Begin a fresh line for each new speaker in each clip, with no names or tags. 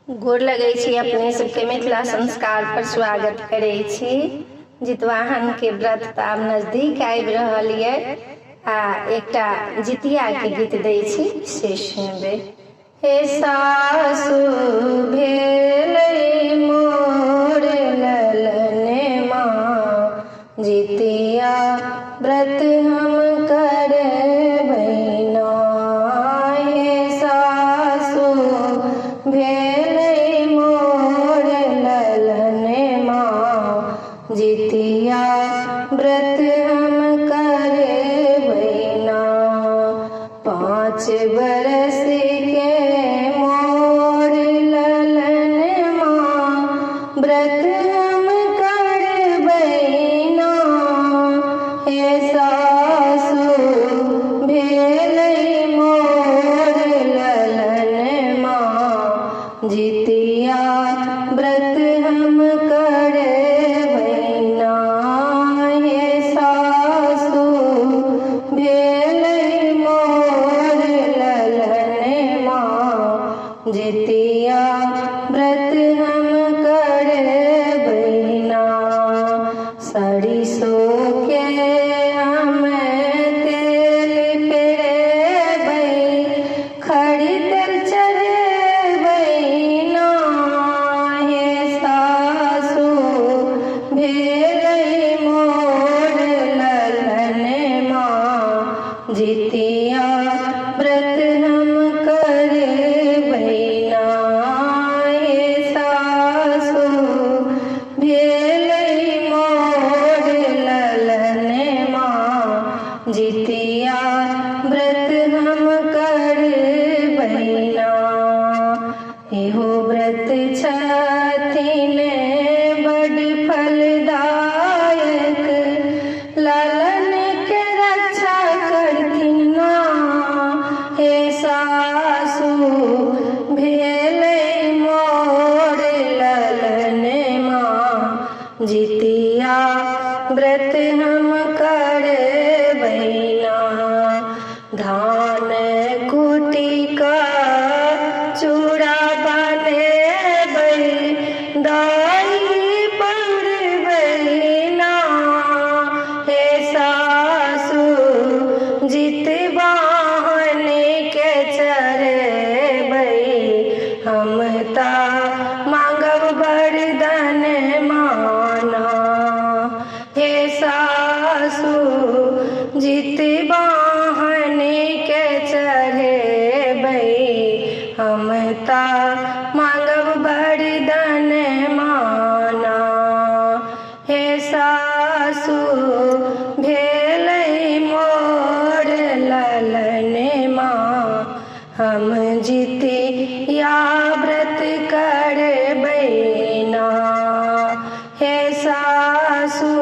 गोर लगै छी। अपने सबके मिथिला संस्कार पर स्वागत करै छी। जितवाहन के व्रत तऽ आब नजदीक आबि रहल ये आ एकटा जितिया के गीत दै छी से सुनबै। हे सासु भेलै मोर ललनमा, जितिया व्रत हम करबै ना। हे सासु भेलै मोर ललनमा, जितिया व्रत हम करबै ना। 5 बरस के मोर ललनमा, व्रत हम करबै ना। हे सासु भेलै मोर ललनमा, जितिया व्रत हम करबै ना। हे सासु भेलै मोर ललनमा, जितिया व्रत हम करबै ना। सरिसो के हम तेल पेरबै, खड़ी तेल चढ़बै ना। हे सासु भेलै मोर ललनमा, जितिया व्रत हम करबै ना। हे सासु भेलै मोर ललनमा, जितिया व्रत हम करबै ना। एहो व्रत छथिन बड़ फलदायक, लालन के रक्षा करथिन ना। हे सासु भेलै मोर ललनमा, जितिया व्रत हम करबै ना। धान कुटि कऽ चूड़ा बनेबै, दही पौरबै ना। हे सासु जितवाहन के चढ़बै, हम तऽ मांगब वरदान माना। हे सासु जितवाहन के चढ़बै, हम तऽ मांगब वरदान माना। हे सासु भेलै मोर ललनमा, हम जितिया व्रत करबै ना। हे सासु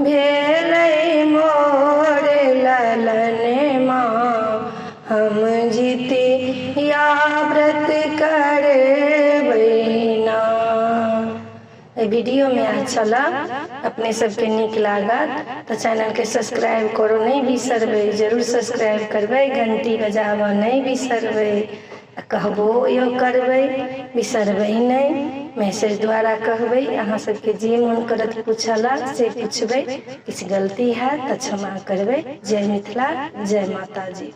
भेलै मोर ललनमा, हम जितिया व्रत करबै ना। वीडियो में अच्छा अपने सबके नीक लागत तो चैनल के सब्सक्राइब करो नहीं बिसरबै। जरूर सब्सक्राइब करबै, घंटी बजाबऽ नहीं बिसरबै। कहबो यो करबै बिसरबै नहीं। मैसेज द्वारा कहबै। अहाँ सबके जे मन करत पूछला से पूछबै। किछु गलती है तो क्षमा करबै। जय मिथिला, जय माता जी।